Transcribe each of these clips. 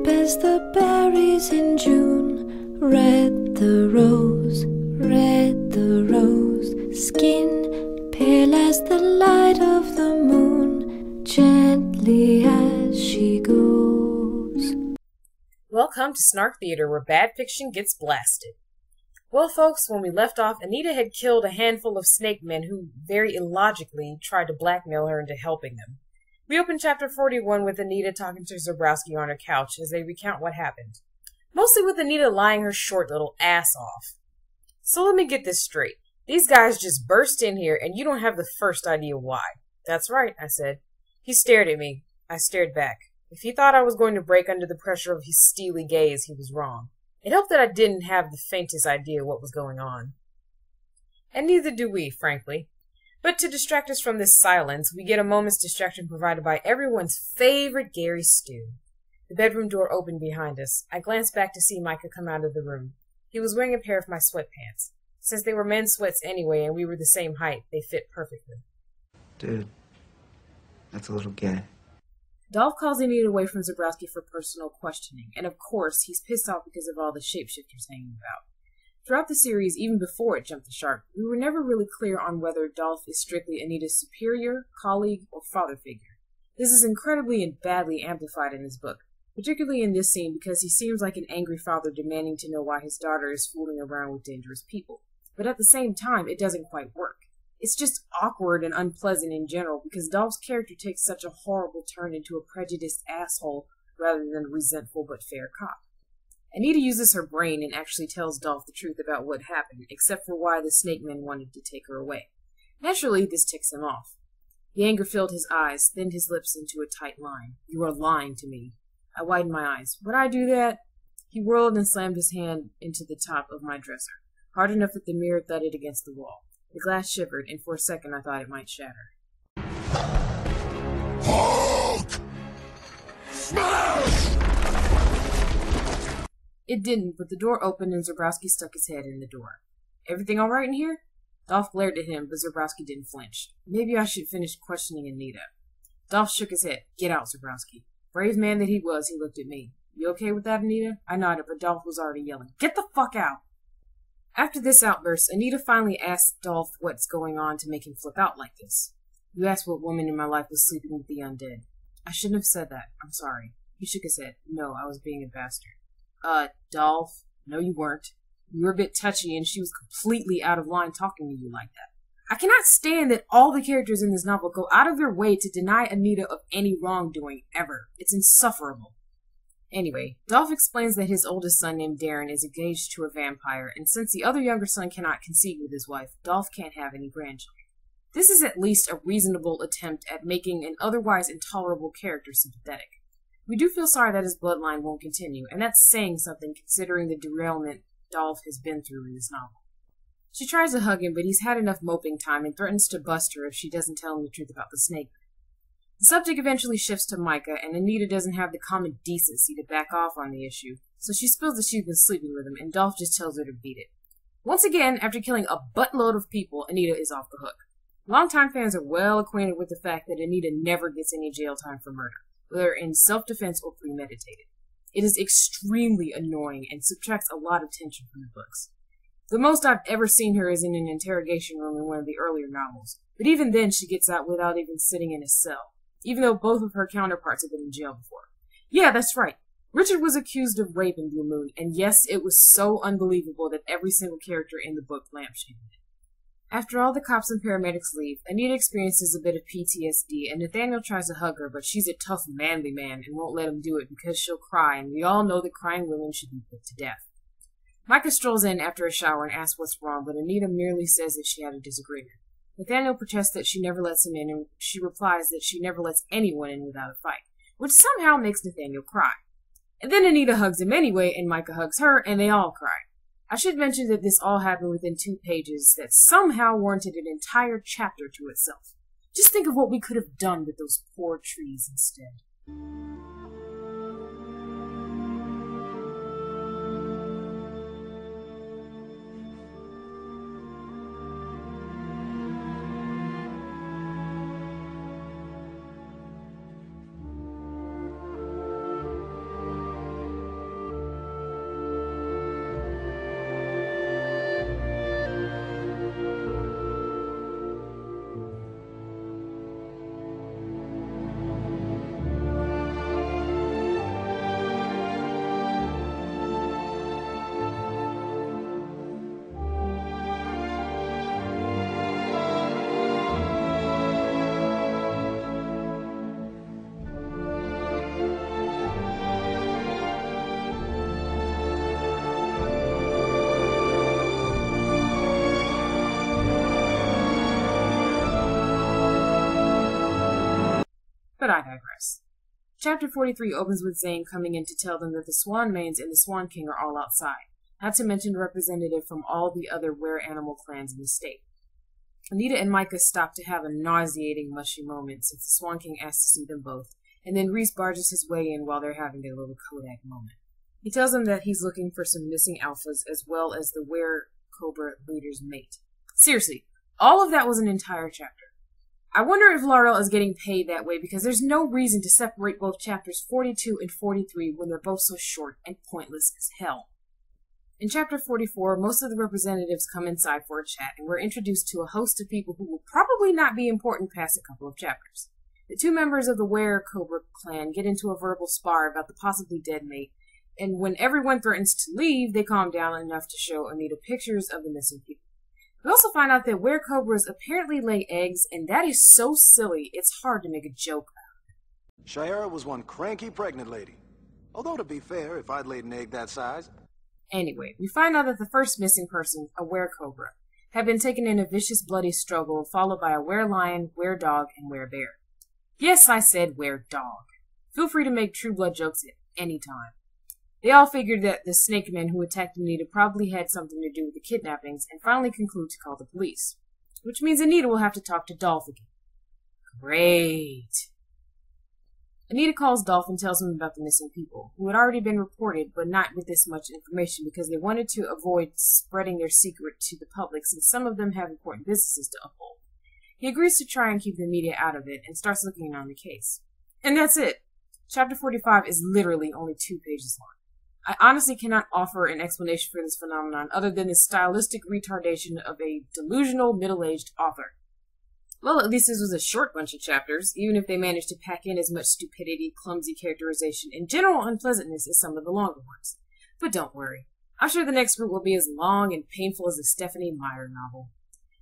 as the berries in June. Red the rose, skin pale as the light of the moon, gently as she goes. Welcome to Snark Theater, where bad fiction gets blasted. Well, folks, when we left off, Anita had killed a handful of snakemen who, very illogically, tried to blackmail her into helping them. We open chapter 41 with Anita talking to Zebrowski on her couch as they recount what happened. Mostly with Anita lying her short little ass off. So let me get this straight. These guys just burst in here and you don't have the first idea why. That's right, I said. He stared at me. I stared back. If he thought I was going to break under the pressure of his steely gaze, he was wrong. It helped that I didn't have the faintest idea what was going on. And neither do we, frankly. But to distract us from this silence, we get a moment's distraction provided by everyone's favorite Gary stew. The bedroom door opened behind us. I glanced back to see Micah come out of the room. He was wearing a pair of my sweatpants. Since they were men's sweats anyway and we were the same height, they fit perfectly. Dude, that's a little gay. Dolph calls Anita away from Zebrowski for personal questioning, and of course, he's pissed off because of all the shapeshifters hanging about. Throughout the series, even before it jumped the shark, we were never really clear on whether Dolph is strictly Anita's superior, colleague, or father figure. This is incredibly and badly amplified in his book, particularly in this scene because he seems like an angry father demanding to know why his daughter is fooling around with dangerous people. But at the same time, it doesn't quite work. It's just awkward and unpleasant in general because Dolph's character takes such a horrible turn into a prejudiced asshole rather than a resentful but fair cop. Anita uses her brain and actually tells Dolph the truth about what happened, except for why the snakemen wanted to take her away. Naturally, this ticks him off. The anger filled his eyes, thinned his lips into a tight line. You are lying to me. I widened my eyes. Would I do that? He whirled and slammed his hand into the top of my dresser, hard enough that the mirror thudded against the wall. The glass shivered, and for a second I thought it might shatter. Hulk! Smash! It didn't, but the door opened and Zebrowski stuck his head in the door. Everything all right in here? Dolph glared at him, but Zebrowski didn't flinch. Maybe I should finish questioning Anita. Dolph shook his head. Get out, Zebrowski. Brave man that he was, he looked at me. You okay with that, Anita? I nodded, but Dolph was already yelling. Get the fuck out! After this outburst, Anita finally asked Dolph what's going on to make him flip out like this. You asked what woman in my life was sleeping with the undead. I shouldn't have said that. I'm sorry. He shook his head. No, I was being a bastard. Dolph. No, you weren't. You were a bit touchy, and she was completely out of line talking to you like that. I cannot stand that all the characters in this novel go out of their way to deny Anita of any wrongdoing, ever. It's insufferable. Anyway, Dolph explains that his oldest son named Darren is engaged to a vampire, and since the other younger son cannot conceive with his wife, Dolph can't have any grandchildren. This is at least a reasonable attempt at making an otherwise intolerable character sympathetic. We do feel sorry that his bloodline won't continue, and that's saying something considering the derailment Dolph has been through in this novel. She tries to hug him, but he's had enough moping time and threatens to bust her if she doesn't tell him the truth about the snake. The subject eventually shifts to Micah, and Anita doesn't have the common decency to back off on the issue, so she spills that she's been sleeping with him, and Dolph just tells her to beat it. Once again, after killing a buttload of people, Anita is off the hook. Longtime fans are well acquainted with the fact that Anita never gets any jail time for murder, whether in self-defense or premeditated. It is extremely annoying and subtracts a lot of tension from the books. The most I've ever seen her is in an interrogation room in one of the earlier novels, but even then she gets out without even sitting in a cell, even though both of her counterparts have been in jail before. Yeah, that's right. Richard was accused of rape in Blue Moon, and yes, it was so unbelievable that every single character in the book lampshaded it. After all the cops and paramedics leave, Anita experiences a bit of PTSD, and Nathaniel tries to hug her, but she's a tough, manly man and won't let him do it because she'll cry, and we all know that crying women should be put to death. Micah strolls in after a shower and asks what's wrong, but Anita merely says that she had a disagreement. Nathaniel protests that she never lets him in, and she replies that she never lets anyone in without a fight, which somehow makes Nathaniel cry. And then Anita hugs him anyway, and Micah hugs her, and they all cry. I should mention that this all happened within 2 pages that somehow warranted an entire chapter to itself. Just think of what we could have done with those poor trees instead. But I digress. Chapter 43 opens with Zane coming in to tell them that the Swan Mains and the Swan King are all outside, not to mention a representative from all the other were-animal clans in the state. Anita and Micah stop to have a nauseating, mushy moment since the Swan King asks to see them both, and then Reese barges his way in while they're having their little Kodak moment. He tells them that he's looking for some missing alphas as well as the were-cobra leader's mate. Seriously, all of that was an entire chapter. I wonder if Laurel is getting paid that way because there's no reason to separate both chapters 42 and 43 when they're both so short and pointless as hell. In chapter 44, most of the representatives come inside for a chat, and we're introduced to a host of people who will probably not be important past a couple of chapters. The two members of the Were-Cobra clan get into a verbal spar about the possibly dead mate, and when everyone threatens to leave, they calm down enough to show Anita pictures of the missing people. We also find out that were-cobras apparently lay eggs, and that is so silly, it's hard to make a joke about. Shayera was one cranky pregnant lady. Although, to be fair, if I'd laid an egg that size... Anyway, we find out that the first missing person, a were-cobra, had been taken in a vicious, bloody struggle, followed by a were-lion, were-dog, and were-bear. Yes, I said were-dog. Feel free to make True Blood jokes at any time. They all figured that the snakemen who attacked Anita probably had something to do with the kidnappings, and finally conclude to call the police. Which means Anita will have to talk to Dolph again. Great! Anita calls Dolph and tells him about the missing people, who had already been reported, but not with this much information because they wanted to avoid spreading their secret to the public since some of them have important businesses to uphold. He agrees to try and keep the media out of it and starts looking on the case. And that's it! Chapter 45 is literally only 2 pages long. I honestly cannot offer an explanation for this phenomenon other than the stylistic retardation of a delusional middle-aged author. Well, at least this was a short bunch of chapters, even if they managed to pack in as much stupidity, clumsy characterization, and general unpleasantness as some of the longer ones. But don't worry. I'm sure the next group will be as long and painful as a Stephanie Meyer novel.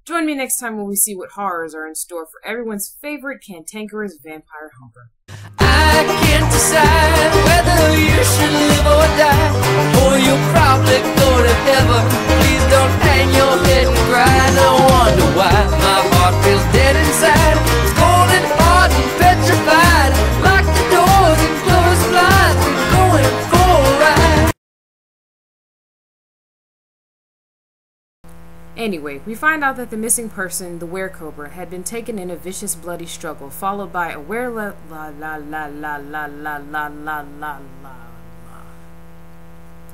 Join me next time when we see what horrors are in store for everyone's favorite cantankerous vampire humper. I can't decide whether you should live or die, or you'll probably go to heaven. Please don't hang your head and cry. No wonder why my heart feels dead inside. It's cold and hard and petrified. Lock the doors and close the blinds. We're going for a ride. Anyway, we find out that the missing person, the were-cobra, had been taken in a vicious, bloody struggle, followed by a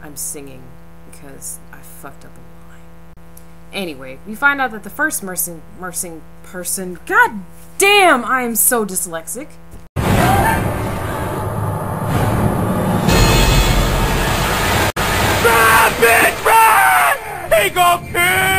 I'm singing because I fucked up a line. Anyway, we find out that the first missing person, god damn, I am so dyslexic. Run, bitch, run! He gon' kill!